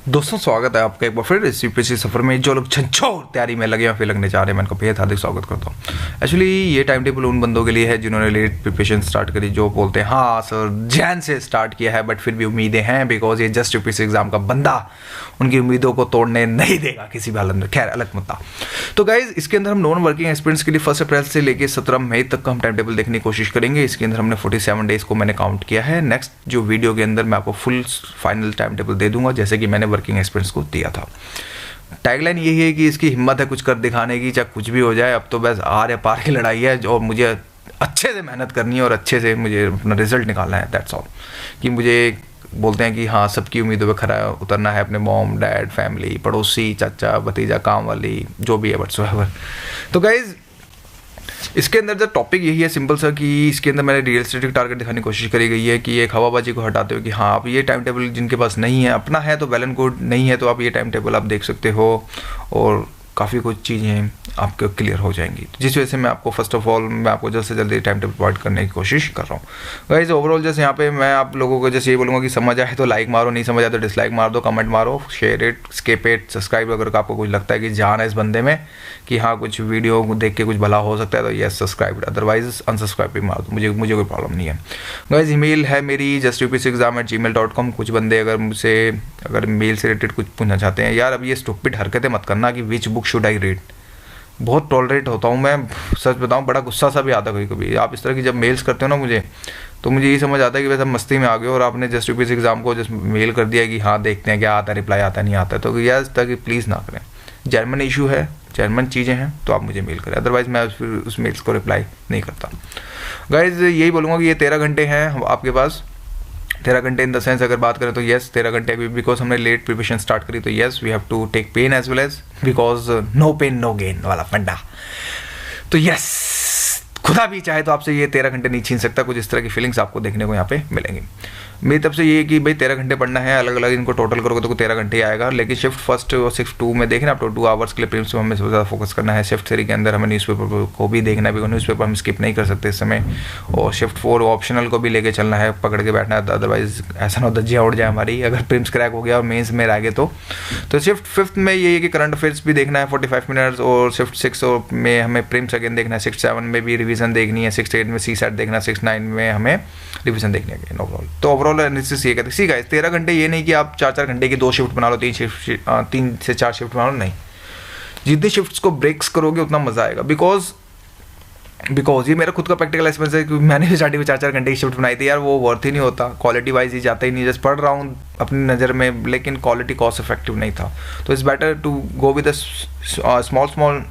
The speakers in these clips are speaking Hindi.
दोस्तों स्वागत है आपका एक बार फिर इस यूपीएससी सफर में। जो लोग छंछोर तैयारी में लगे या फिर लगने जा रहे हैं, मैं उनको बेहद हार्दिक स्वागत करता हूँ। एक्चुअली ये टाइम टेबल उन बंदों के लिए है जिन्होंने लेट प्रिपरेशन स्टार्ट करी, जो बोलते हैं हाँ सर जैन से स्टार्ट किया है, बट फिर भी उम्मीदें हैं बिकॉज ये जस्ट यूपीएससी एग्जाम का बंदा उनकी उम्मीदों को तोड़ने नहीं देगा किसी भी हालत में। खैर अलग मुद्दा। तो गाइज इसके अंदर हम नॉन वर्किंग एक्सपीरियंस के लिए 1 अप्रैल से लेकर 17 मई तक का हम टाइम टेबल देखने की कोशिश करेंगे। इसके अंदर हमने 47 डेज को मैंने काउंट किया है। नेक्स्ट जो वीडियो के अंदर मैं आपको फुल फाइनल टाइम टेबल दे दूंगा जैसे कि मैंने वर्किंग एक्सपीरियंस को दिया था। टैगलाइन यही है कि इसकी हिम्मत है कुछ कर दिखाने की, चाहे कुछ भी हो जाए। अब तो बस आर या पार की लड़ाई है और मुझे अच्छे से मेहनत करनी है और अच्छे से मुझे अपना रिजल्ट निकालना है। That's all. कि मुझे बोलते हैं कि हाँ सबकी उम्मीदों पे खरा उतरना है, अपने मॉम डैड फैमिली पड़ोसी चाचा भतीजा काम वाली जो भी है व्हाटसोएवर। तो गाइज इसके अंदर जो टॉपिक यही है सिंपल सा कि इसके अंदर मैंने रियलिस्टिक टारगेट दिखाने की कोशिश करी गई है कि एक हवाबाजी को हटाते हो कि हाँ आप ये टाइम टेबल जिनके पास नहीं है, अपना है तो वेल एंड गुड, नहीं है तो आप ये टाइम टेबल आप देख सकते हो और काफ़ी कुछ चीज़ें आपको क्लियर हो जाएंगी। जिस वजह से मैं आपको फर्स्ट ऑफ ऑल मैं आपको जल्द से जल्दी टाइम टेबल प्रोवाइड करने की कोशिश कर रहा हूँ। गाइस ओवरऑल जैसे यहाँ पे मैं आप लोगों को जैसे ये बोलूँगा कि समझ आए तो लाइक मारो, नहीं समझ आए तो डिसलाइक मार दो, कमेंट मारो, share it, skip it, subscribe. अगर आपको कुछ लगता है कि जान है इस बंदे में कि हाँ कुछ वीडियो देख के कुछ भला हो सकता है तो यस सब्सक्राइब, अदरवाइज अनसब्सक्राइब भी मार दो, मुझे कोई प्रॉब्लम नहीं है। गाइस ईमेल है मेरी justupsexam@gmail.com। कुछ बंदे अगर मुझसे अगर मेल से रिलेटेड कुछ पूछना चाहते हैं, यार अब ये स्टूपिड हरकतें मत करना कि which book should I read. बहुत टॉलरेट होता हूँ मैं, सच बताऊँ बड़ा गुस्सा सा भी आता है कभी कभी। आप इस तरह की जब मेल्स करते हो ना मुझे, तो मुझे यही समझ आता है कि वैसे मस्ती में आ गए और आपने जस्ट यूपीएससी एग्जाम को जस्ट मेल कर दिया कि हाँ देखते हैं क्या आता है, रिप्लाई आता नहीं आता। तो यार तक प्लीज़ ना करें। जर्मन इशू है, जर्मन चीज़ें हैं तो आप मुझे मेल करें, अदरवाइज़ मैं फिर उस मेल्स को रिप्लाई नहीं करता। गाइज यही बोलूँगा कि ये 13 घंटे हैं आपके पास। 13 घंटे इन द सेंस अगर बात करें तो येस 13 घंटे बिकॉज हमने लेट प्रिपरेशन स्टार्ट करी तो yes we have to take pain as well as because no pain no gain वाला फंडा। तो येस खुदा भी चाहे तो आपसे ये 13 घंटे नहीं छीन सकता। कुछ इस तरह की फीलिंग्स आपको देखने को यहाँ पे मिलेंगी। मेरी तरफ से ये है कि भाई 13 घंटे पढ़ना है, अलग अलग इनको टोटल करोगे तो 13 घंटे ही आएगा। लेकिन शिफ्ट फर्स्ट और शिफ्ट 2 में देखना, आप तो 2 आवर्स के लिए प्रीलिम्स में हमें सबसे ज़्यादा फोकस करना है। शिफ्ट 3 के अंदर हमें न्यूज़पेपर को भी देखना है, बिकॉज न्यूज़पेपर हम स्किप नहीं कर सकते इस समय। और शिफ्ट 4 ऑप्शनल को भी लेके चलना है, पकड़ के बैठना है, अदरवाइज ऐसा ना हो दज्जियाँ उड़ जाए हमारी अगर प्रीलिम्स क्रैक हो गया और मेंस में रह गए तो। शिफ्ट 5 में ये है कि करंट अफेयर्स भी देखना है 45 मिनट्स, और शिफ्ट 6 में हमें प्रीलिम्स अगेन देखना है, 6, 7 में भी रिवीजन देखनी है, 6, 8 में CSAT देखना, 6, 9 में हमें रिवीजन देखनी है ओवरऑल। तो ओवरऑल एनालिसिस ये कहते हैं सी गाइस 13 घंटे ये नहीं कि आप 4-4 घंटे की 2 शिफ्ट बना लो, 3 से 4 शिफ्ट बना लो, नहीं। जितनी शिफ्ट्स को ब्रेक्स करोगे उतना मजा आएगा। बिकॉज ये मेरा खुद का प्रैक्टिकल एक्सपीरियंस है कि मैंने भी स्टार्टिंग में 4-4 घंटे की शिफ्ट बनाई थी यार, वो वर्थ ही नहीं होता, क्वालिटी वाइज ही जाता ही नहीं। जस्ट पढ़ रहा हूँ अपनी नज़र में लेकिन क्वालिटी कॉस्ट इफेक्टिव नहीं था। तो it's better to go with small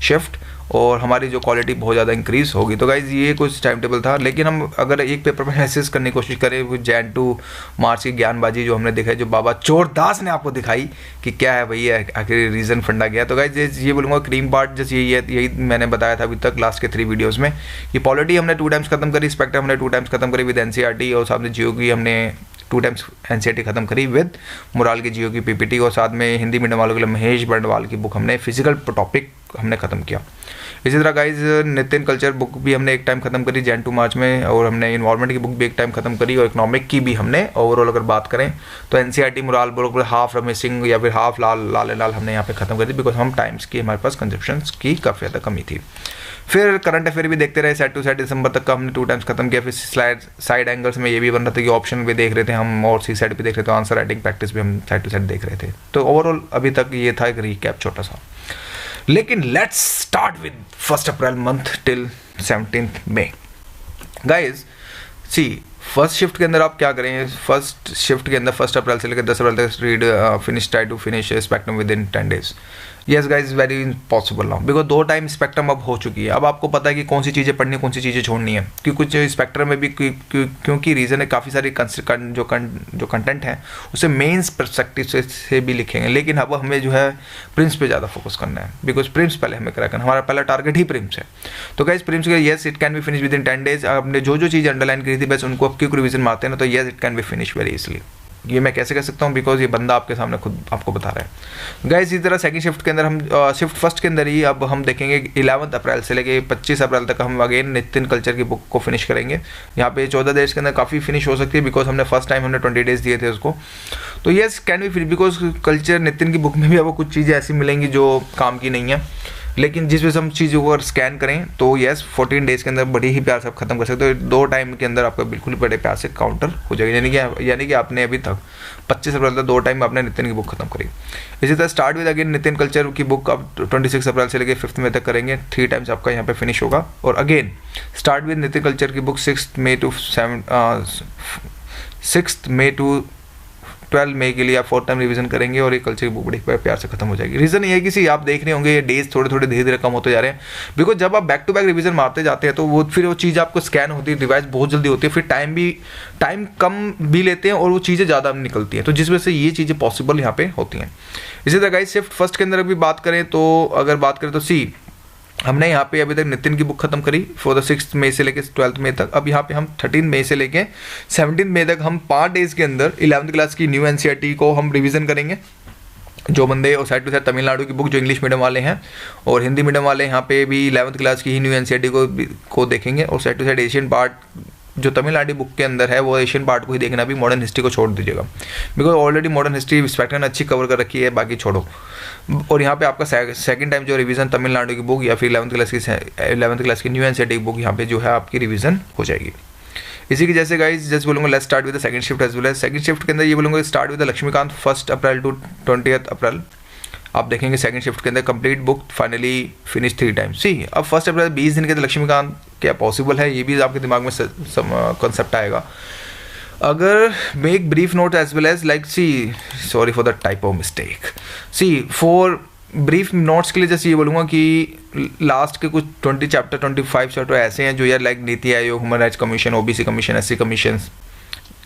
shift और हमारी जो क्वालिटी बहुत ज़्यादा इंक्रीज़ होगी। तो गाइज़ ये कुछ टाइम टेबल था। लेकिन हम अगर एक पेपर में एनालिसिस करने की कोशिश करें जैन टू मार्च की ज्ञानबाजी जो हमने दिखाई, जो बाबा चोरदास ने आपको दिखाई कि क्या है भैया आखिर रीज़न फंडा गया। तो गाइज़ ये बोलूँगा क्रीम पार्ट जैसे यही है, यही मैंने बताया था अभी तक लास्ट के 3 वीडियोज़ में कि पॉलिटी हमने 2 टाइम्स खत्म करी, स्पेक्ट्रम हमने 2 टाइम्स खत्म करी विद NCERT, और सामने जियो की हमने 2 टाइम्स NCERT खत्म करी विद मुराल की जियो की PPT, और साथ में हिंदी मीडियम वालों के लिए महेश बंडवाल की बुक हमने फिजिकल टॉपिक हमने खत्म किया। इसी तरह गाइज नितिन कल्चर बुक भी हमने एक टाइम खत्म करी जैन टू मार्च में, और हमने इन्वायरमेंट की बुक भी एक टाइम खत्म करी, और इकोनॉमिक की भी हमने ओवरऑल अगर बात करें तो NCERT mural book half Ramesh Singh या फिर हाफ लाल हमने यहाँ पे खत्म करी बिकॉज हम टाइम्स की हमारे पास कंजप्शन की काफ़ी ज़्यादा कमी थी। फिर करंट अफेयर भी देखते रहे, सेट टू सेट दिसंबर तक का हमने 2 टाइम्स खत्म किया। फिर साइड एंगल्स में ये भी बन रहा था कि ऑप्शन भी देख रहे थे हम और CSAT भी देख रहे थे, आंसर राइटिंग प्रैक्टिस भी हम साइड टू साइड देख रहे थे। तो ओवरऑल अभी तक ये था एक रिकैप छोटा सा। लेकिन let's start with 1 April month till 17 May. Guys see first shift के अंदर आप क्या करें, फर्स्ट शिफ्ट के अंदर 1 अप्रैल से लेकर 10 अप्रैल तक read finish try to finish spectrum within 10 days। Yes guys very impossible now because 2 time spectrum अब हो चुकी है। अब आपको पता है कि कौन सी चीज़ें पढ़नी कौन सी चीज़ें छोड़नी है, क्योंकि कुछ स्पेक्ट्रम में भी क्योंकि रीज़न है काफ़ी सारी जो कंटेंट है उसे मेंस परस्पेक्टिव से भी लिखेंगे। लेकिन अब हमें जो है प्रिम्स पे ज़्यादा फोकस करना है बिकॉज प्रिम्स पहले हमें करा करना, हमारा पहला टारगेट ही प्रिम्स है। तो गाइज प्रिम्स के yes it can be finish with in 10 days। आपने जो चीज़ अंडरलाइन करी थी बस उनको अब क्विक रिविजन मारते हैं ना, तो yes it can be finish very easily. ये मैं कैसे कह सकता हूँ, बिकॉज ये बंदा आपके सामने खुद आपको बता रहा है। गाइस इसी तरह सेकंड शिफ्ट के अंदर हम शिफ्ट फर्स्ट के अंदर ही अब हम देखेंगे 11 अप्रैल से लेके 25 अप्रैल तक हम अगेन नितिन कल्चर की बुक को फिनिश करेंगे। यहाँ पे 14 डेज के अंदर काफ़ी फिनिश हो सकती है, बिकॉज हमने फर्स्ट टाइम हमने 20 डेज दिए थे उसको। तो yes can be finish, because culture Nitin की बुक में भी आपको कुछ चीज़ें ऐसी मिलेंगी जो काम की नहीं है, लेकिन जिस वजह से हम चीज़ों को अगर स्कैन करें तो यस 14 डेज़ के अंदर बड़ी ही प्यार से आप खत्म कर सकते हो। 2 टाइम के अंदर आपका बिल्कुल बड़े प्यार से काउंटर हो जाएगा, यानी कि आपने अभी तक 25 अप्रैल तक 2 टाइम आपने नितिन की बुक खत्म करी। इसी तरह start with again Nitin culture की बुक आप 26 अप्रैल से लेकर 5 मई तक करेंगे, 3 टाइम्स आपका यहाँ पे फिनिश होगा। और again start with Nitin culture की बुक 6 मई टू 12 मई के लिए आप 4 टाइम रिवीजन करेंगे और ये कल्चर की बुक बड़ी प्यार से खत्म हो जाएगी। रीज़न ये है कि आप देख रहे होंगे ये डेज थोड़े थोड़े धीरे धीरे कम होते जा रहे हैं, बिकॉज जब आप बैक टू बैक रिवीजन मारते जाते हैं तो वो फिर वो चीज़ आपको स्कैन होती है, रिवाइज बहुत जल्दी होती है, फिर टाइम कम भी लेते हैं और वो चीज़ें ज़्यादा निकलती हैं, तो जिस वजह से ये चीज़ें पॉसिबल यहाँ पे होती हैं। इसी तरह गाइस शिफ्ट फर्स्ट के अंदर अभी बात करें तो अगर बात करें तो हमने यहाँ पे अभी तक नितिन की बुक खत्म करी फॉर द 6 मई से लेके 12 मई तक। अब यहाँ पे हम 13 मई से लेके 17 मई तक हम 5 डेज के अंदर 11th क्लास की न्यू एनसीईआरटी को हम रिवीजन करेंगे। जो बंदे और साइड टू साइड तमिलनाडु की बुक जो इंग्लिश मीडियम वाले हैं और हिंदी मीडियम वाले यहाँ पे भी 11th क्लास की ही न्यू एनसीईआरटी को देखेंगे। और side to side Asian part जो तमिलनाडु बुक के अंदर है वो एशियन पार्ट को ही देखना, भी मॉडर्न हिस्ट्री को छोड़ दीजिएगा, because already modern history spectrum ने अच्छी कवर कर रखी है, बाकी छोड़ो। और यहाँ पे आपका सेकंड टाइम जो रिवीजन तमिलनाडु की बुक या फिर 11th क्लास की न्यू एनसीईआरटी की बुक यहाँ पे जो है आपकी रिवीजन हो जाएगी। इसी की जैसे गाइस जस्ट बोलूँगा let's start with the second shift as well as. Second shift के अंदर ये बोलूँगा start with Laxmikant 1 April to 20 April. आप देखेंगे सेकंड शिफ्ट के अंदर complete book finally finish 3 times. अब 1 अप्रैल 20 दिन के अंदर लक्ष्मीकांत क्या पॉसिबल है, ये भी आपके दिमाग में कॉन्सेप्ट आएगा। अगर make brief note as well as like sorry for the type of mistake for brief notes के लिए जैसे ये बोलूँगा कि लास्ट के कुछ 25 चैप्टर ऐसे हैं जो यार like NITI Aayog, human rights commission, OBC commission, SC commission,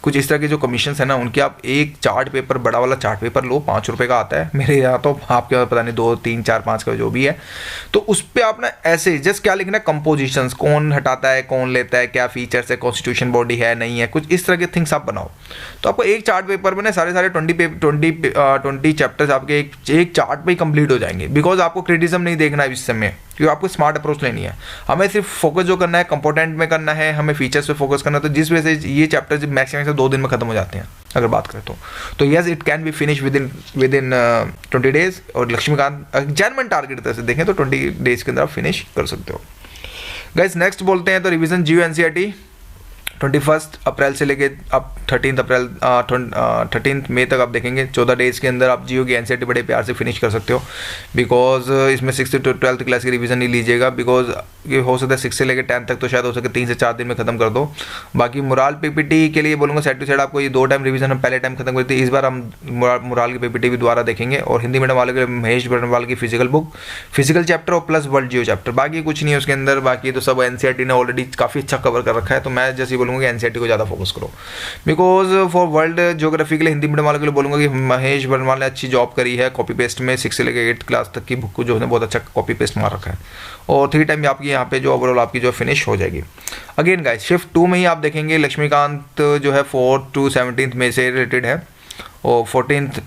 कुछ इस तरह के जो कमीशन है ना उनके आप एक चार्ट पेपर, बड़ा वाला चार्ट पेपर लो, 5 रुपये का आता है, मेरे यहाँ तो आपके पता नहीं 2, 3, 4, 5 का जो भी है, तो उस पर आप ना ऐसे जस्ट क्या लिखना है, कंपोजिशंस, कौन हटाता है, कौन लेता है, क्या फीचर्स है, कॉन्स्टिट्यूशन बॉडी है नहीं है, कुछ इस तरह के थिंग्स आप बनाओ। तो आपको एक चार्ट पेपर में ना सारे 20 चैप्टर्स आपके एक चार्ट पे ही कंप्लीट हो जाएंगे, बिकॉज आपको क्रिटिसिज्म नहीं देखना है इस समय, क्योंकि आपको स्मार्ट अप्रोच लेनी है। हमें सिर्फ फोकस जो करना है कंपोनेंट में करना है, हमें फीचर्स पे फोकस करना है, तो जिस वजह से ये चैप्टर मैक्सिमम 2 दिन में खत्म हो जाते हैं अगर बात करें तो yes it can be finish with in 20 days. और लक्ष्मीकांत जेन्युइन टारगेट तरह से देखें तो 20 डेज के अंदर आप फिनिश कर सकते हो। गाइस नेक्स्ट बोलते हैं तो रिवीजन जीओ एनसीईआरटी 21 अप्रैल से लेके आप 13 मई तक आप देखेंगे 14 डेज के अंदर आप जियो की एनसीईआरटी बड़े प्यार से फिनिश कर सकते हो, बिकॉज इसमें 6 से 12th क्लास की रिवीजन नहीं लीजिएगा, बिकॉज ये हो सकता है 6 से लेकर 10 तक तो शायद हो सके 3 से 4 दिन में खत्म कर दो। बाकी मुराल पीपीटी के लिए बोलूँगा साइड टू साइड आपको ये 2 टाइम रिवीजन हम पहले टाइम खत्म करते, इस बार हम मुराल की पीपीटी भी दोबारा देखेंगे। और हिंदी मीडियम वाले के महेश बर्नवाल की फिजिकल बुक, फिजिकल चैप्टर और प्लस वर्ल्ड जियो चैप्टर, बाकी कुछ नहीं है उसके अंदर, बाकी तो सब एनसीईआरटी ने ऑलरेडी काफ़ी अच्छा कवर कर रखा है। तो मैं जैसे बोलूँगा कि एनसीईआरटी को ज़्यादा फोकस करो, बिकॉज फॉर वर्ल्ड ज्योग्राफी के लिए हिंदी मीडियम वालों के लिए बोलूँगा कि महेश बर्नवाल ने अच्छी जॉब करी है कॉपी पेस्ट में, 6 से लेकर 8 क्लास तक की बुक को जो है बहुत अच्छा कॉपी पेस्ट मार रखा है, और 3 टाइम आपकी यहाँ पे जो ओवरऑल आपकी जो फिनिश हो जाएगी। अगेन गाइस शिफ्ट 2 में ही आप देखेंगे लक्ष्मीकांत जो है 4 to 17 मई से रिलेटेड है, और 14th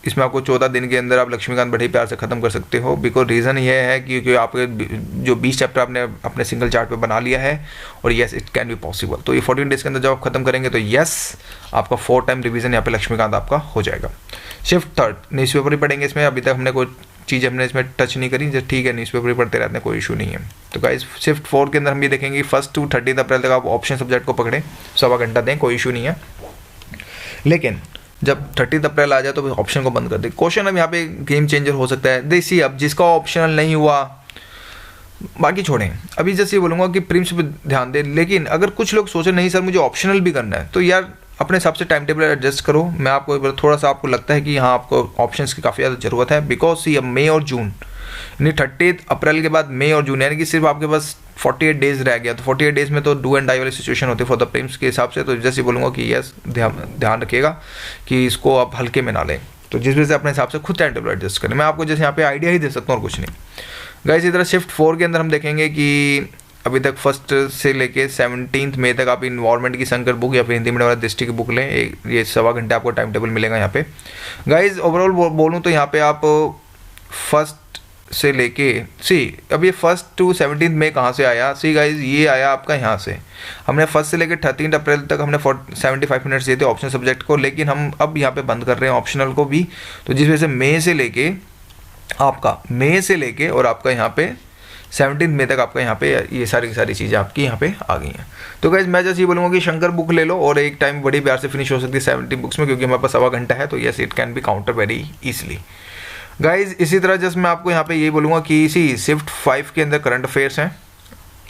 इसमें आपको 14 दिन के अंदर आप लक्ष्मीकांत बड़े प्यार से ख़त्म कर सकते हो, बिकॉज रीज़न ये है क्योंकि आपके जो 20 चैप्टर आपने अपने सिंगल चार्ट पे बना लिया है, और yes it can be possible. तो ये 14 डेज के अंदर जब आप खत्म करेंगे तो यस आपका 4 टाइम रिवीजन यहाँ पे लक्ष्मीकांत आपका हो जाएगा। शिफ्ट 3 न्यूज़पेपर ही पढ़ेंगे इसमें, अभी तक हमने कोई चीज़ हमने इसमें टच नहीं करी, जब ठीक है न्यूज़पेपर ही पढ़ते रहते हैं, कोई इशू नहीं है। तो गाइस शिफ्ट 4 के अंदर हम ये देखेंगे 1 to 30 अप्रैल तक आप ऑप्शन सब्जेक्ट को पकड़ें, 1.25 घंटा दें, कोई इशू नहीं है। लेकिन जब 30 अप्रैल आ जाए तो ऑप्शन को बंद कर दे। क्वेश्चन अब यहाँ पे गेम चेंजर हो सकता है, देखिए अब जिसका ऑप्शनल नहीं हुआ बाकी छोड़ें, अभी जैसे ये बोलूँगा कि प्रीम्स पे ध्यान दें। लेकिन अगर कुछ लोग सोचे नहीं सर मुझे ऑप्शनल भी करना है, तो यार अपने हिसाब से टाइम टेबल एडजस्ट करो। मैं आपको थोड़ा सा आपको लगता है कि हाँ आपको ऑप्शंस की काफ़ी ज़्यादा ज़रूरत है, बिकॉज सी अब मई और जून यानी 30 अप्रैल के बाद मई और जून यानी कि सिर्फ आपके पास 48 डेज रह गया। तो 48 डेज में तो डू एंड डाई वाली सिचुएशन होती है फॉर द प्रीम्स के हिसाब से। तो जैसे बोलूँगा कि यस ध्यान रखिएगा कि इसको आप हल्के में ना लें, तो जिस वजह से अपने हिसाब से खुद टाइम टेबल एडजस्ट करें। मैं आपको जैसे यहाँ पे आइडिया ही दे सकता हूँ और कुछ नहीं। गाइस इस तरह शिफ्ट 4 के अंदर हम देखेंगे कि अभी तक फर्स्ट से लेके 17 मई तक आप इन्वायरमेंट की शंकर बुक या फिर हिंदी मीडियम वाला दृष्टि की बुक लें, ये सवा घंटे आपको टाइम टेबल मिलेगा यहाँ पे। गाइज ओवरऑल बोलूँ तो यहाँ पे आप फर्स्ट से लेके अब ये फर्स्ट टू 17 मई कहाँ से आया? गाइज ये आया आपका यहाँ से। हमने फर्स्ट से लेके 13 अप्रैल तक हमने 75 मिनट्स दिए थे ऑप्शनल सब्जेक्ट को, लेकिन हम अब यहाँ पे बंद कर रहे हैं ऑप्शनल को भी। तो जिस वजह से मई से लेके और आपका यहाँ पे 17 मई तक आपका यहाँ पे ये सारी चीज़ें आपकी यहाँ पे आ गई हैं। तो गाइज मैं जैसे ये बोलूँगा कि शंकर बुक ले लो और एक टाइम बड़ी प्यार से फिनिश हो सकती है 70 बुक्स में, क्योंकि हमारे पास सवा घंटा है। तो yes, it can be counter very easily guys. इसी तरह जस्ट मैं आपको यहाँ पे ये बोलूँगा कि शिफ्ट 5 के अंदर करंट अफेयर्स हैं।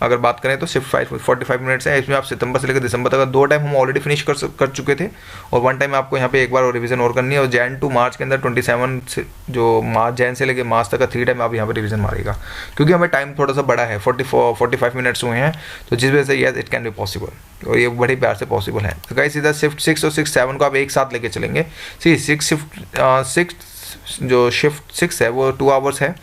अगर बात करें तो शिफ्ट 5 45 मिनट्स है। इसमें आप सितंबर से लेकर दिसंबर तक 2 टाइम हम ऑलरेडी फिनिश कर चुके थे और 1 टाइम आपको यहाँ पे एक बार और रिवीजन और करनी है। और जैन टू मार्च के अंदर 27 से जो जैन से लेकर मार्च तक का 3 टाइम आप यहाँ पे रिवीजन मारेगा, क्योंकि हमें टाइम थोड़ा सा बड़ा है, 45 मिनट्स हुए हैं। तो जिस वजह से yes, it can be possible और ये बड़ी प्यार से पॉसिबल है। तो गाइस सीधा शिफ्ट 6 और शिफ्ट 7 को आप एक साथ लेके चलेंगे। शिफ्ट 6 है वो 2 आवर्स है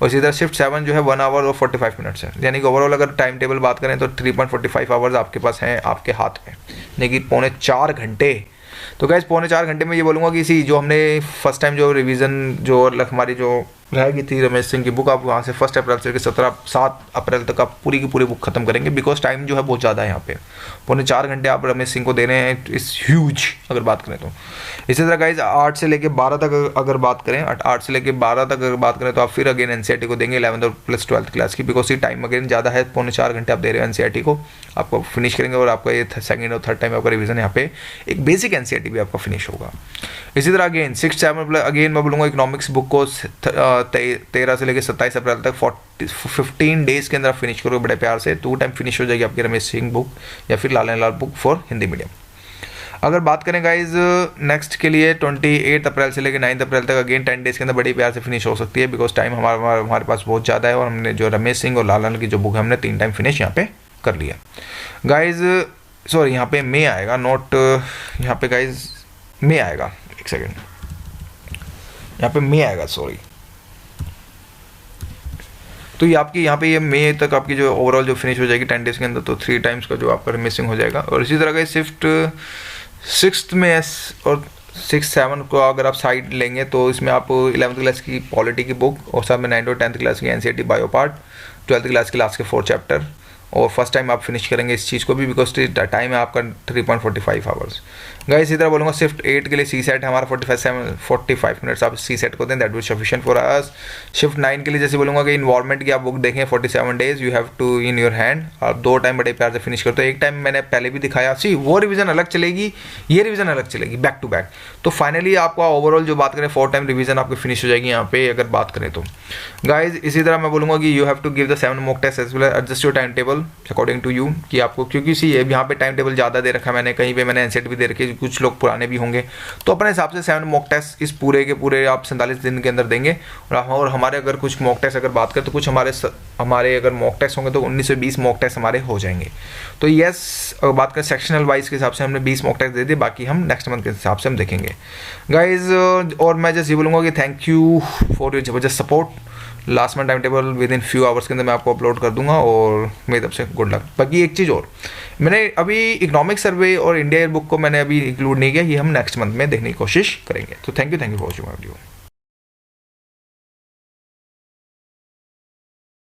और इसी तरह शिफ्ट 7 जो है 1 आवर और 45 मिनट्स है। यानी कि ओवरऑल अगर टाइम टेबल बात करें तो 3.45 आवर्स आपके पास हैं आपके हाथ में, यानी कि 3.25 घंटे। तो गाइस 3.25 घंटे में ये बोलूँगा कि जो हमने फर्स्ट टाइम जो रिवीजन जो हमारी जो रहेगी थी रमेश सिंह की बुक, आप वहाँ से 1 अप्रैल से लेकर 7 अप्रैल तक आप पूरी की पूरी बुक खत्म करेंगे, बिकॉज टाइम जो है बहुत ज़्यादा है यहाँ पे। 3.25 घंटे आप रमेश सिंह को दे रहे हैं, इस ह्यूज अगर बात करें तो। इसी तरह गाइज 8 से लेकर 12 तक अगर बात करें 8 से लेकर 12 तक अगर बात करें तो आप फिर अगेन एनसीईआरटी को देंगे 11th और प्लस 12th क्लास की, बिकॉज ये टाइम अगेन ज़्यादा है। 3.25 घंटे आप दे रहे हो एनसीईआरटी को, आपको फिनिश करेंगे और आपका ये सेकंड और थर्ड टाइम आपका रिवीजन यहाँ पे एक बेसिक एनसीईआरटी भी आपका फिनिश होगा। इसी तरह अगेन 6 7 अगेन मैं बोलूँगा इकोनॉमिक्स बुक को 13 से लेकर 27 अप्रैल तक 15 डेज के अंदर आप फिनिश करोगे बड़े प्यार से। 2 टाइम फिनिश हो जाएगी आपकी रमेश सिंह बुक या फिर लालन लाल बुक फॉर हिंदी मीडियम। अगर बात करें गाइज नेक्स्ट के लिए 28 अप्रैल से लेकर 9 अप्रैल तक अगेन 10 डेज के अंदर बड़ी प्यार से फिनिश हो सकती है, बिकॉज टाइम हमारे पास बहुत ज़्यादा है और हमने जो रमेश सिंह और लालन की जो बुक है हमने 3 टाइम फिनिश यहाँ पे कर लिया। गाइज सॉरी यहाँ पे मे आएगा, नॉट यहाँ पे गाइज मे आएगा, एक सेकेंड, यहाँ पे मे आएगा सॉरी। तो ये आपकी यहाँ पे ये मई तक आपकी जो ओवरऑल जो फिनिश हो जाएगी 10 डेज के अंदर, तो 3 टाइम्स का जो आपका मिसिंग हो जाएगा। और इसी तरह का शिफ्ट 6 में और 6 7 को अगर आप साइड लेंगे तो इसमें आप 11th क्लास की पॉलिटी की बुक और साथ में 9th और 10th क्लास की NCERT bio part, 12th class के लास्ट के 4 चैप्टर और फर्स्ट टाइम आप फिनिश करेंगे इस चीज़ को भी, बिकॉज टाइम है आपका 3.45 आवर्स। गाइस इसी तरह बोलूँगा शिफ्ट 8 के लिए सी सेट है हमारा 45 मिनट्स आप सी सेट को दें, that will sufficient for us. Shift 9 के लिए जैसे बोलूँगा कि इन्वायरमेंट की आप बुक देखें 47 days you have to in your hand, आप 2 टाइम बड़े प्यार से फिनिश करते हो। एक टाइम मैंने पहले भी दिखाया, वो रिवीजन अलग चलेगी, ये रिवीजन अलग चलेगी बैक टू बैक। तो फाइनली आपका ओवरऑल जो बात करें 4 टाइम रिवीजन आपकी फिनिश हो जाएगी यहाँ पे अगर बात करें तो। गाइज इसी तरह मैं बोलूँगा कि you have to give the 7 mock test as well adjust your time table according to you, कि आपको क्योंकि यहाँ पे टाइम टेबल ज़्यादा दे रखा है मैंने, कहीं पे मैंने एनसेट भी दे रखी है, कुछ लोग पुराने भी होंगे, तो अपने हिसाब से 7 मॉक टेस्ट इस पूरे के पूरे आप 47 दिन के अंदर देंगे। और हमारे अगर कुछ मॉक टेस्ट अगर बात करें तो कुछ हमारे अगर मॉक टेस्ट होंगे तो 19 से 20 मॉक टेस्ट हमारे हो जाएंगे। तो यस अगर बात करें सेक्शनल वाइज के हिसाब से हमने 20 मॉक टेस्ट दे दिए, बाकी हम नेक्स्ट मंथ के हिसाब से हम देखेंगे गाइज। और मैं जैसे बोलूँगा कि थैंक यू फॉर योर जबरदस्त support. Last month time table with in few hours के अंदर मैं आपको अपलोड कर दूंगा और मेरी तरफ से गुड लक। बाकी एक चीज़ और, मैंने अभी इकोनॉमिक सर्वे और इंडिया ईयर बुक को मैंने अभी इंक्लूड नहीं किया, ये हम नेक्स्ट मंथ में देखने की कोशिश करेंगे। तो thank you for watching my video.